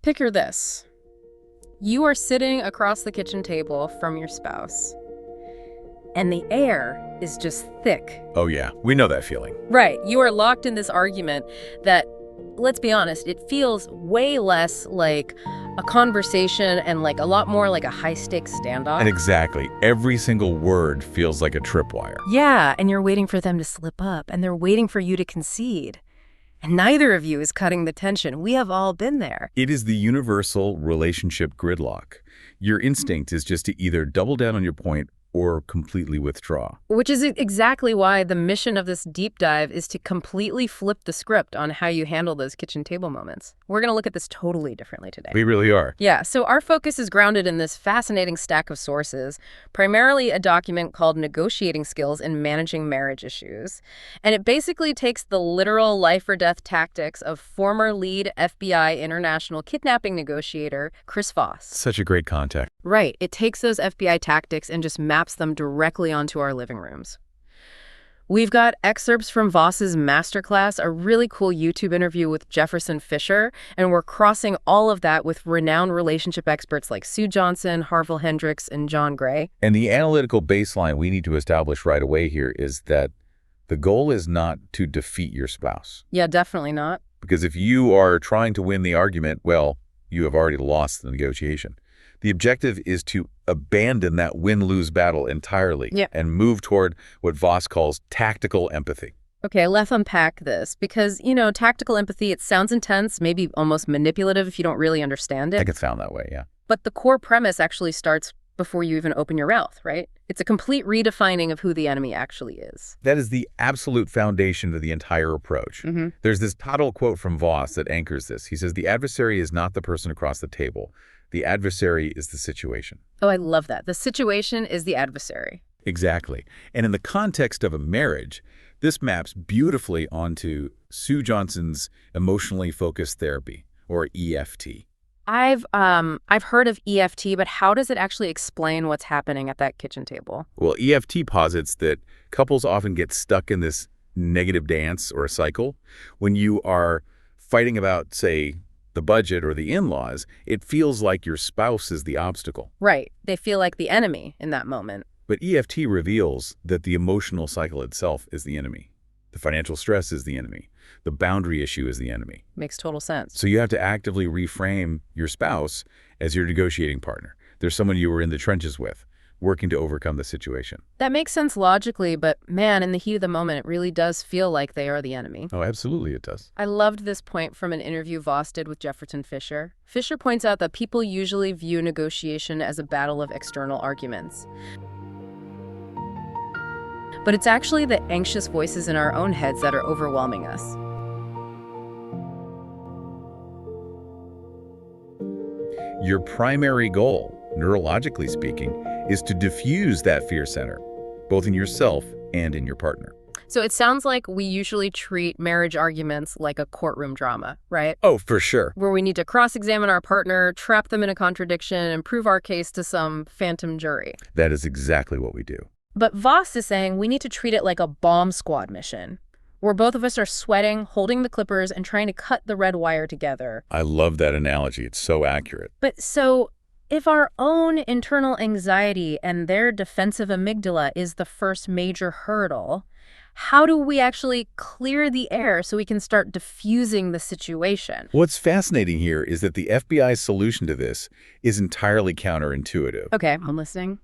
Picture this. You are sitting across the kitchen table from your spouse, and the air is just thick. Oh yeah, we know that feeling. Right. You are locked in this argument that, let's be honest, it feels way less like a conversation and like a lot more like a high-stakes standoff. And exactly, every single word feels like a tripwire. Yeah, and you're waiting for them to slip up, and they're waiting for you to concede. And neither of you is cutting the tension. We have all been there. It is the universal relationship gridlock. Your instinct is just to either double down on your point or completely withdraw. Which is exactly why the mission of this deep dive is to completely flip the script on how you handle those kitchen table moments. We're going to look at this totally differently today. We really are. Yeah, so our focus is grounded in this fascinating stack of sources, primarily a document called Negotiating Skills in Managing Marriage Issues. And it basically takes the literal life or death tactics of former lead FBI international kidnapping negotiator Chris Voss. Such a great context. Right. It takes those FBI tactics and just maps them directly onto our living rooms. We've got excerpts from Voss's masterclass, a really cool YouTube interview with Jefferson Fisher, and we're crossing all of that with renowned relationship experts like Sue Johnson, Harville Hendricks, and John Gray. And the analytical baseline we need to establish right away here is that the goal is not to defeat your spouse. Yeah, definitely not. Because if you are trying to win the argument, well, you have already lost the negotiation. The objective is to abandon that win-lose battle entirely and move toward what Voss calls tactical empathy. Okay, let's unpack this because, tactical empathy, it sounds intense, maybe almost manipulative if you don't really understand it. It can sound that way, yeah. But the core premise actually starts before you even open your mouth, right? It's a complete redefining of who the enemy actually is. That is the absolute foundation of the entire approach. There's this title quote from Voss that anchors this. He says, "The adversary is not the person across the table. The adversary is the situation." Oh, I love that. The situation is the adversary. Exactly. And in the context of a marriage, this maps beautifully onto Sue Johnson's emotionally focused therapy, or EFT. I've heard of EFT, but how does it actually explain what's happening at that kitchen table? Well, EFT posits that couples often get stuck in this negative dance or a cycle. When you are fighting about, say, the budget or the in-laws, it feels like your spouse is the obstacle. Right. They feel like the enemy in that moment. But EFT reveals that the emotional cycle itself is the enemy. The financial stress is the enemy. The boundary issue is the enemy. Makes total sense. So you have to actively reframe your spouse as your negotiating partner. There's someone you were in the trenches with, working to overcome the situation. That makes sense logically, but man, in the heat of the moment, it really does feel like they are the enemy. Oh, absolutely it does. I loved this point from an interview Voss did with Jefferson Fisher. Fisher points out that people usually view negotiation as a battle of external arguments. But it's actually the anxious voices in our own heads that are overwhelming us. Your primary goal, neurologically speaking, is to diffuse that fear center, both in yourself and in your partner. So it sounds like we usually treat marriage arguments like a courtroom drama, right? Oh, for sure. Where we need to cross-examine our partner, trap them in a contradiction, and prove our case to some phantom jury. That is exactly what we do. But Voss is saying we need to treat it like a bomb squad mission, where both of us are sweating, holding the clippers, and trying to cut the red wire together. I love that analogy. It's so accurate. But so, if our own internal anxiety and their defensive amygdala is the first major hurdle, how do we actually clear the air so we can start diffusing the situation? What's fascinating here is that the FBI's solution to this is entirely counterintuitive. Okay, I'm listening.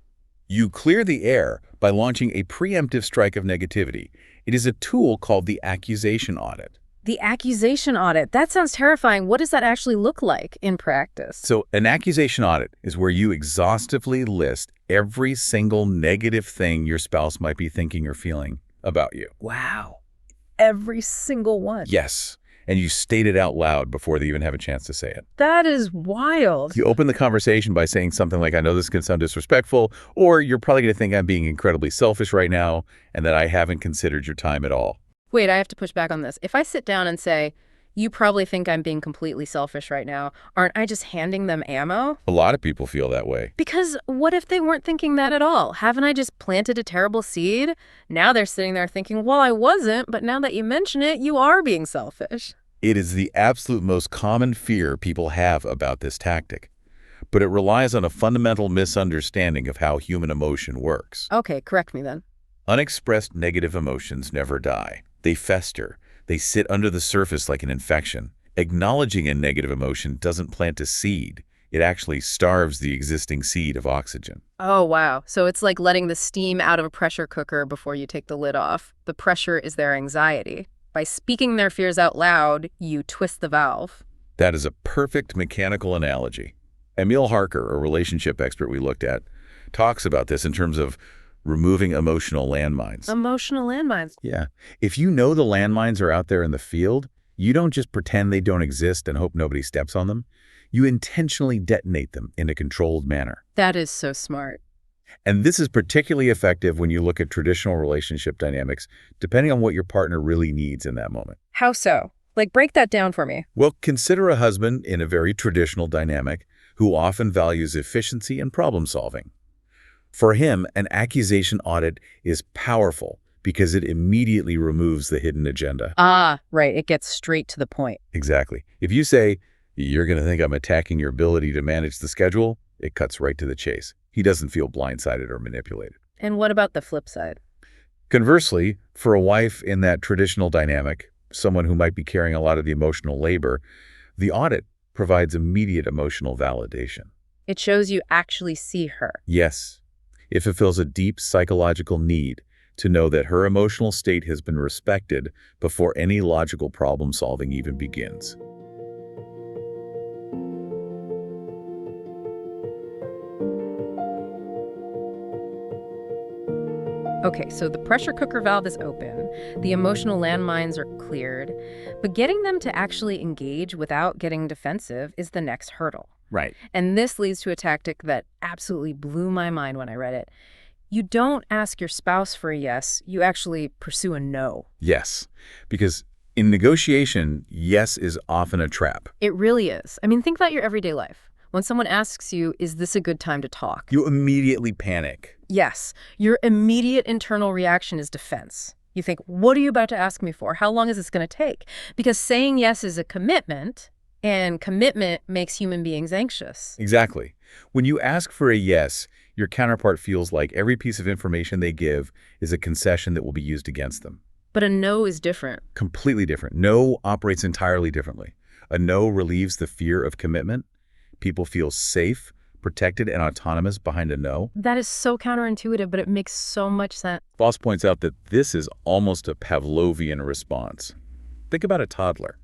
You clear the air by launching a preemptive strike of negativity. It is a tool called the accusation audit. The accusation audit, that sounds terrifying. What does that actually look like in practice? So an accusation audit is where you exhaustively list every single negative thing your spouse might be thinking or feeling about you. Wow. Every single one. Yes. And you state it out loud before they even have a chance to say it. That is wild. You open the conversation by saying something like, "I know this can sound disrespectful," or "You're probably going to think I'm being incredibly selfish right now and that I haven't considered your time at all." Wait, I have to push back on this. If I sit down and say, "You probably think I'm being completely selfish right now," aren't I just handing them ammo? A lot of people feel that way. Because what if they weren't thinking that at all? Haven't I just planted a terrible seed? Now they're sitting there thinking, well, I wasn't, but now that you mention it, you are being selfish. It is the absolute most common fear people have about this tactic, but it relies on a fundamental misunderstanding of how human emotion works. Okay, correct me then. Unexpressed negative emotions never die. They fester. They sit under the surface like an infection. Acknowledging a negative emotion doesn't plant a seed. It actually starves the existing seed of oxygen. Oh, wow. So it's like letting the steam out of a pressure cooker before you take the lid off. The pressure is their anxiety. By speaking their fears out loud, you twist the valve. That is a perfect mechanical analogy. Emil Harker, a relationship expert we looked at, talks about this in terms of removing emotional landmines. Emotional landmines. Yeah. If you know the landmines are out there in the field, you don't just pretend they don't exist and hope nobody steps on them. You intentionally detonate them in a controlled manner. That is so smart. And this is particularly effective when you look at traditional relationship dynamics, depending on what your partner really needs in that moment. How so? Like, break that down for me. Well, consider a husband in a very traditional dynamic who often values efficiency and problem solving. For him, an accusation audit is powerful because it immediately removes the hidden agenda. Ah, right. It gets straight to the point. Exactly. If you say, "You're going to think I'm attacking your ability to manage the schedule," it cuts right to the chase. He doesn't feel blindsided or manipulated. And what about the flip side? Conversely, for a wife in that traditional dynamic, someone who might be carrying a lot of the emotional labor, the audit provides immediate emotional validation. It shows you actually see her. Yes, it fulfills a deep psychological need to know that her emotional state has been respected before any logical problem solving even begins. Okay, so the pressure cooker valve is open, the emotional landmines are cleared, but getting them to actually engage without getting defensive is the next hurdle. Right. And this leads to a tactic that absolutely blew my mind when I read it. You don't ask your spouse for a yes, you actually pursue a no. Yes, because in negotiation, yes is often a trap. It really is. I mean, think about your everyday life. When someone asks you, is this a good time to talk? You immediately panic. Yes. Your immediate internal reaction is defense. You think, what are you about to ask me for? How long is this going to take? Because saying yes is a commitment, and commitment makes human beings anxious. Exactly. When you ask for a yes, your counterpart feels like every piece of information they give is a concession that will be used against them. But a no is different. Completely different. No operates entirely differently. A no relieves the fear of commitment. People feel safe, protected, and autonomous behind a no. That is so counterintuitive, but it makes so much sense. Voss points out that this is almost a Pavlovian response. Think about a toddler.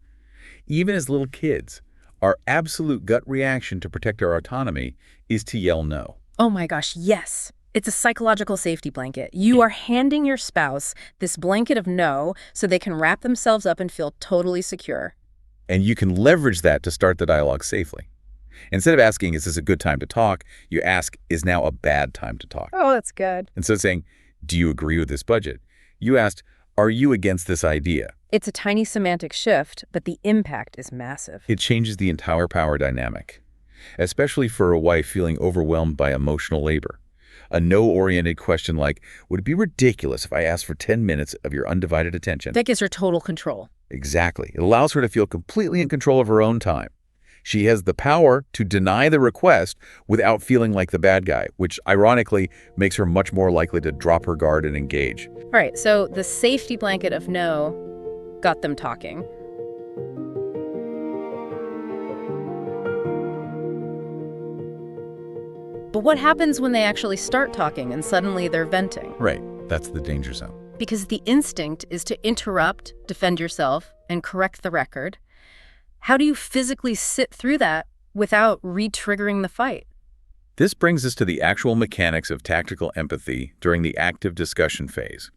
Even as little kids, our absolute gut reaction to protect our autonomy is to yell no. Oh my gosh, yes. It's a psychological safety blanket. You are handing your spouse this blanket of no so they can wrap themselves up and feel totally secure. And you can leverage that to start the dialogue safely. Instead of asking, is this a good time to talk, you ask, is now a bad time to talk? Oh, that's good. Instead of saying, do you agree with this budget? You asked, are you against this idea? It's a tiny semantic shift, but the impact is massive. It changes the entire power dynamic, especially for a wife feeling overwhelmed by emotional labor. A no-oriented question like, would it be ridiculous if I asked for 10 minutes of your undivided attention? That gives her total control. Exactly. It allows her to feel completely in control of her own time. She has the power to deny the request without feeling like the bad guy, which ironically makes her much more likely to drop her guard and engage. All right, so the safety blanket of no got them talking. But what happens when they actually start talking and suddenly they're venting? Right. That's the danger zone. Because the instinct is to interrupt, defend yourself, and correct the record. How do you physically sit through that without re-triggering the fight? This brings us to the actual mechanics of tactical empathy during the active discussion phase.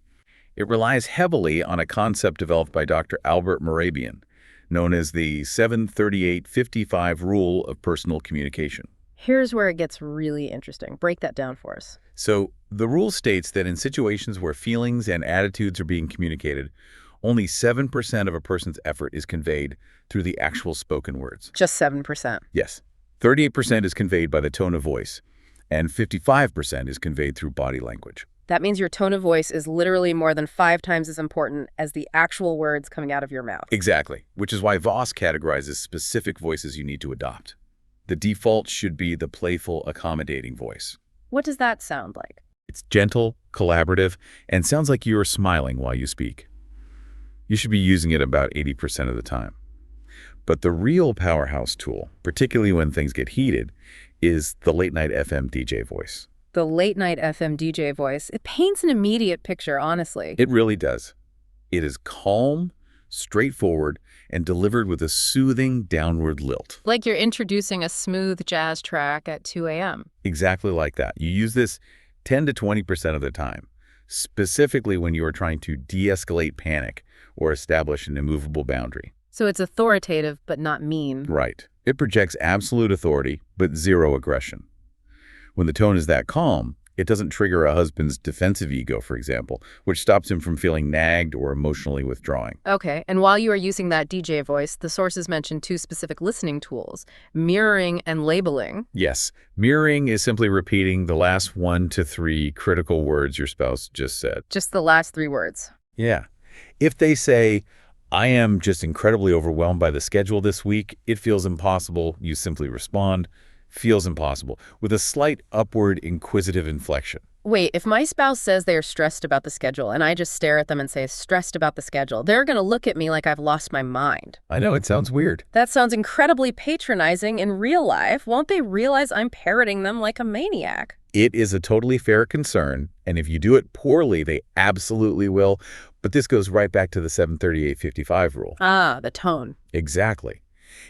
It relies heavily on a concept developed by Dr. Albert Mehrabian, known as the 738-55 rule of personal communication. Here's where it gets really interesting. Break that down for us. So, the rule states that in situations where feelings and attitudes are being communicated, only 7% of a person's effort is conveyed through the actual spoken words. Just 7%. Yes. 38% is conveyed by the tone of voice, and 55% is conveyed through body language. That means your tone of voice is literally more than 5 times as important as the actual words coming out of your mouth. Exactly, which is why Voss categorizes specific voices you need to adopt. The default should be the playful, accommodating voice. What does that sound like? It's gentle, collaborative, and sounds like you are smiling while you speak. You should be using it about 80% of the time. But the real powerhouse tool, particularly when things get heated, is the late-night FM DJ voice. The late-night FM DJ voice, it paints an immediate picture, honestly. It really does. It is calm, straightforward, and delivered with a soothing downward lilt. Like you're introducing a smooth jazz track at 2 a.m. Exactly like that. You use this 10 to 20% of the time, specifically when you are trying to de-escalate panic or establish an immovable boundary. So it's authoritative, but not mean. Right. It projects absolute authority, but zero aggression. When the tone is that calm, it doesn't trigger a husband's defensive ego, for example, which stops him from feeling nagged or emotionally withdrawing. Okay, and while you are using that DJ voice, the sources mention 2 specific listening tools, mirroring and labeling. Yes, mirroring is simply repeating the last 1 to 3 critical words your spouse just said. Just the last 3 words. Yeah. If they say, "I am just incredibly overwhelmed by the schedule this week, it feels impossible," you simply respond, "Feels impossible," with a slight upward inquisitive inflection. Wait, if my spouse says they are stressed about the schedule and I just stare at them and say, stressed about the schedule, they're going to look at me like I've lost my mind. I know, it sounds weird. That sounds incredibly patronizing in real life. Won't they realize I'm parroting them like a maniac? It is a totally fair concern, and if you do it poorly, they absolutely will. But this goes right back to the 738-55 rule. Ah, the tone. Exactly.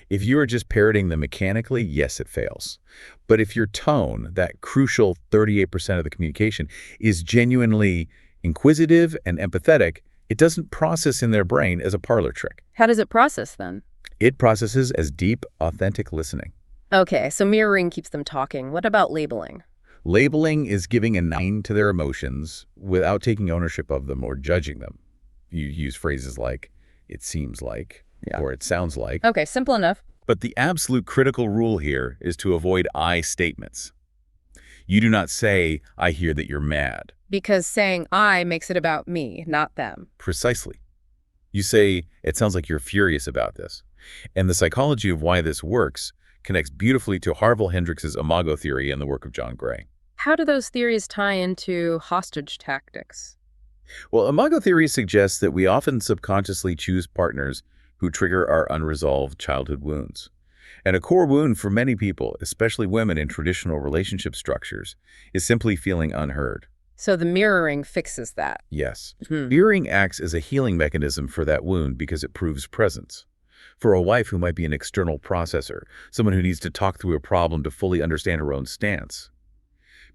If you are just parroting them mechanically, yes, it fails. But if your tone, that crucial 38% of the communication, is genuinely inquisitive and empathetic, it doesn't process in their brain as a parlor trick. How does it process then? It processes as deep, authentic listening. Okay, so mirroring keeps them talking. What about labeling? Labeling is giving a name to their emotions without taking ownership of them or judging them. You use phrases like, "it seems like," or "it sounds like." Okay, simple enough. But the absolute critical rule here is to avoid I statements. You do not say, "I hear that you're mad." Because saying I makes it about me, not them. Precisely. You say, "It sounds like you're furious about this." And the psychology of why this works connects beautifully to Harville Hendrix's imago theory and the work of John Gray. How do those theories tie into hostage tactics? Well, imago theory suggests that we often subconsciously choose partners who trigger our unresolved childhood wounds. And a core wound for many people, especially women in traditional relationship structures, is simply feeling unheard. So the mirroring fixes that. Yes. Mirroring acts as a healing mechanism for that wound because it proves presence. For a wife who might be an external processor, someone who needs to talk through a problem to fully understand her own stance,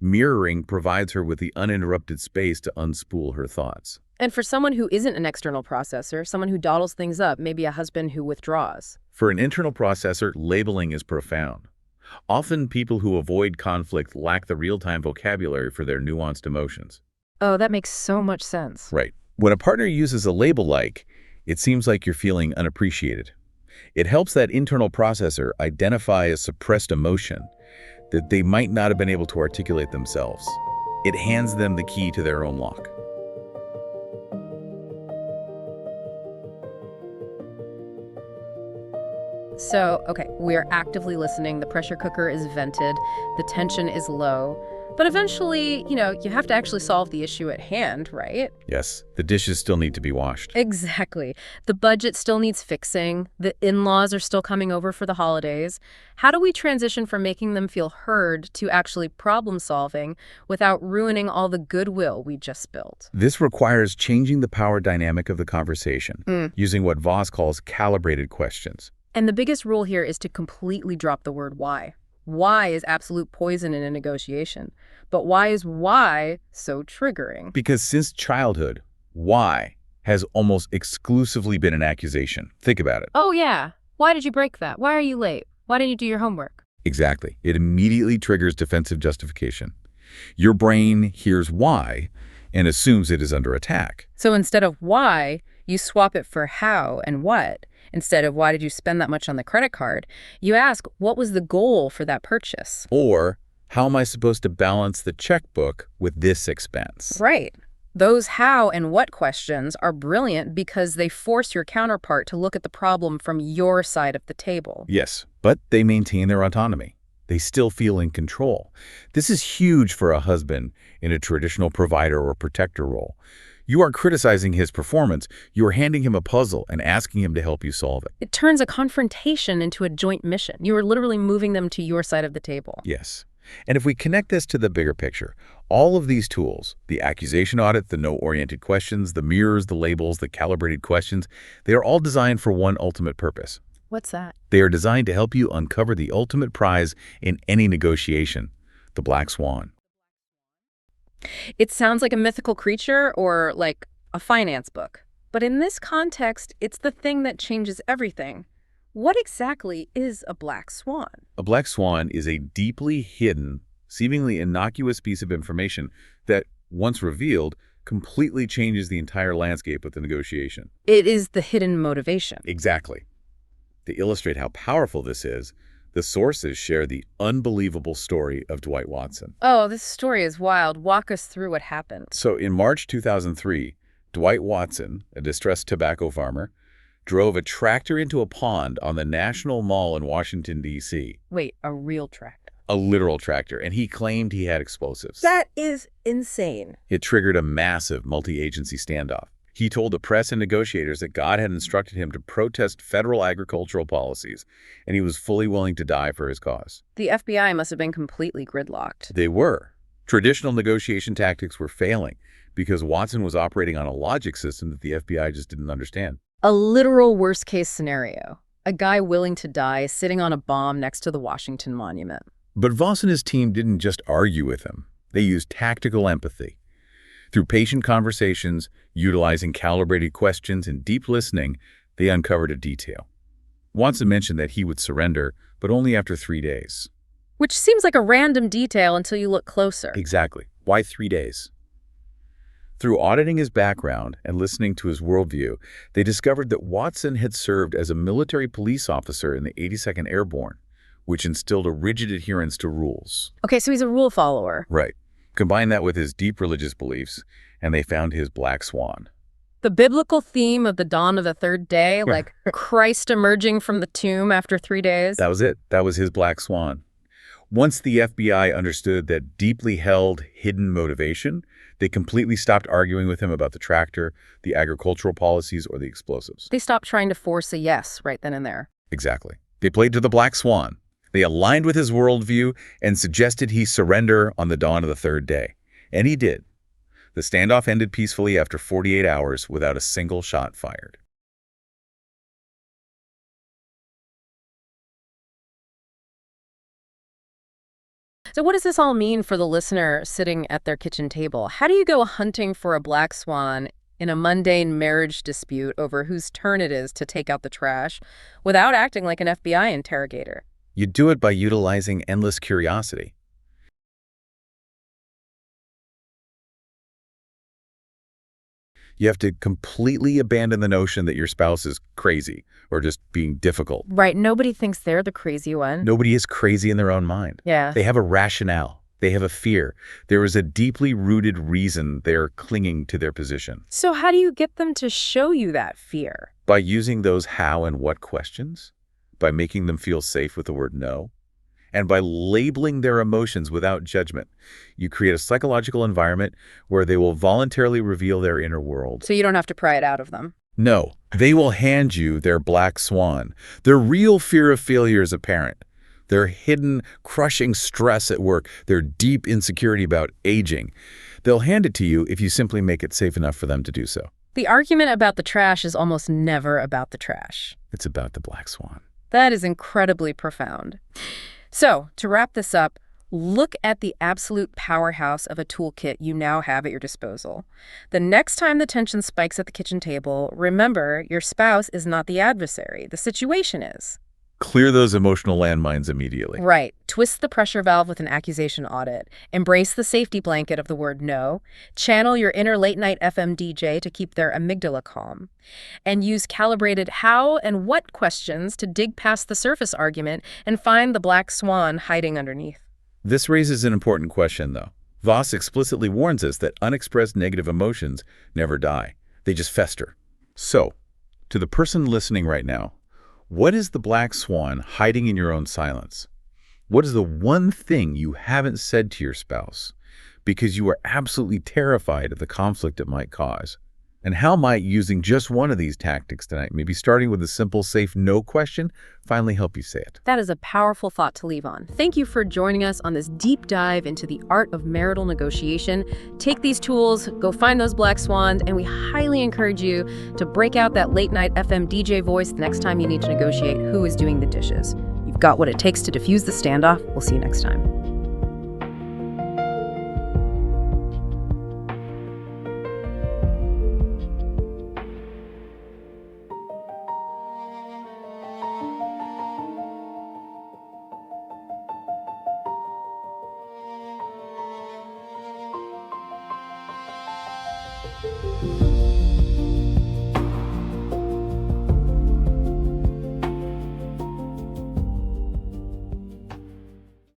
mirroring provides her with the uninterrupted space to unspool her thoughts. And for someone who isn't an external processor, someone who dawdles things up, maybe a husband who withdraws. For an internal processor, labeling is profound. Often people who avoid conflict lack the real-time vocabulary for their nuanced emotions. Oh, that makes so much sense. Right. When a partner uses a label like, "it seems like you're feeling unappreciated," it helps that internal processor identify a suppressed emotion that they might not have been able to articulate themselves. It hands them the key to their own lock. So, okay, we are actively listening. The pressure cooker is vented. The tension is low. But eventually, you have to actually solve the issue at hand, right? Yes, the dishes still need to be washed. Exactly. The budget still needs fixing. The in-laws are still coming over for the holidays. How do we transition from making them feel heard to actually problem-solving without ruining all the goodwill we just built? This requires changing the power dynamic of the conversation, using what Voss calls calibrated questions. And the biggest rule here is to completely drop the word why. Why is absolute poison in a negotiation. But why is why so triggering? Because since childhood, why has almost exclusively been an accusation. Think about it. Oh, yeah. Why did you break that? Why are you late? Why didn't you do your homework? Exactly. It immediately triggers defensive justification. Your brain hears why and assumes it is under attack. So instead of why, you swap it for how and what. Instead of why did you spend that much on the credit card, you ask what was the goal for that purchase? Or How am I supposed to balance the checkbook with this expense? Right. Those how and what questions are brilliant because they force your counterpart to look at the problem from your side of the table. Yes, but they maintain their autonomy. They still feel in control. This is huge for a husband in a traditional provider or protector role. You are criticizing his performance. You are handing him a puzzle and asking him to help you solve it. It turns a confrontation into a joint mission. You are literally moving them to your side of the table. Yes. And if we connect this to the bigger picture, all of these tools, the accusation audit, the no-oriented questions, the mirrors, the labels, the calibrated questions, they are all designed for one ultimate purpose. What's that? They are designed to help you uncover the ultimate prize in any negotiation, the black swan. It sounds like a mythical creature or like a finance book. But in this context, it's the thing that changes everything. What exactly is a black swan? A black swan is a deeply hidden, seemingly innocuous piece of information that, once revealed, completely changes the entire landscape of the negotiation. It is the hidden motivation. Exactly. To illustrate how powerful this is, the sources share the unbelievable story of Dwight Watson. Oh, this story is wild. Walk us through what happened. So in March 2003, Dwight Watson, a distressed tobacco farmer, drove a tractor into a pond on the National Mall in Washington, D.C. Wait, a real tractor? A literal tractor, and he claimed he had explosives. That is insane. It triggered a massive multi-agency standoff. He told the press and negotiators that God had instructed him to protest federal agricultural policies, and he was fully willing to die for his cause. The FBI must have been completely gridlocked. They were. Traditional negotiation tactics were failing because Watson was operating on a logic system that the FBI just didn't understand. A literal worst-case scenario. A guy willing to die sitting on a bomb next to the Washington Monument. But Voss and his team didn't just argue with him. They used tactical empathy. Through patient conversations, utilizing calibrated questions, and deep listening, they uncovered a detail. Watson mentioned that he would surrender, but only after 3 days. Which seems like a random detail until you look closer. Exactly. Why 3 days? Through auditing his background and listening to his worldview, they discovered that Watson had served as a military police officer in the 82nd Airborne, which instilled a rigid adherence to rules. Okay, so he's a rule follower. Right. Combine that with his deep religious beliefs, and they found his black swan. The biblical theme of the dawn of the third day, like Christ emerging from the tomb after 3 days. That was it. That was his black swan. Once the FBI understood that deeply held, hidden motivation, they completely stopped arguing with him about the tractor, the agricultural policies, or the explosives. They stopped trying to force a yes right then and there. Exactly. They played to the black swan. They aligned with his worldview and suggested he surrender on the dawn of the third day. And he did. The standoff ended peacefully after 48 hours without a single shot fired. So what does this all mean for the listener sitting at their kitchen table? How do you go hunting for a black swan in a mundane marriage dispute over whose turn it is to take out the trash without acting like an FBI interrogator? You do it by utilizing endless curiosity. You have to completely abandon the notion that your spouse is crazy or just being difficult. Right. Nobody thinks they're the crazy one. Nobody is crazy in their own mind. Yeah. They have a rationale. They have a fear. There is a deeply rooted reason they're clinging to their position. So how do you get them to show you that fear? By using those how and what questions, by making them feel safe with the word no, and by labeling their emotions without judgment. You create a psychological environment where they will voluntarily reveal their inner world. So you don't have to pry it out of them. No, they will hand you their black swan. Their real fear of failure is apparent. Their hidden, crushing stress at work, their deep insecurity about aging. They'll hand it to you if you simply make it safe enough for them to do so. The argument about the trash is almost never about the trash. It's about the black swan. That is incredibly profound. So, to wrap this up, look at the absolute powerhouse of a toolkit you now have at your disposal. The next time the tension spikes at the kitchen table, remember your spouse is not the adversary. The situation is. Clear those emotional landmines immediately. Right. Twist the pressure valve with an accusation audit. Embrace the safety blanket of the word no. Channel your inner late-night FM DJ to keep their amygdala calm. And use calibrated how and what questions to dig past the surface argument and find the black swan hiding underneath. This raises an important question, though. Voss explicitly warns us that unexpressed negative emotions never die. They just fester. So, to the person listening right now, what is the black swan hiding in your own silence? What is the one thing you haven't said to your spouse because you are absolutely terrified of the conflict it might cause? And how might using just one of these tactics tonight, maybe starting with a simple, safe no question, finally help you say it? That is a powerful thought to leave on. Thank you for joining us on this deep dive into the art of marital negotiation. Take these tools, go find those black swans, and we highly encourage you to break out that late-night FM DJ voice the next time you need to negotiate who is doing the dishes. You've got what it takes to diffuse the standoff. We'll see you next time.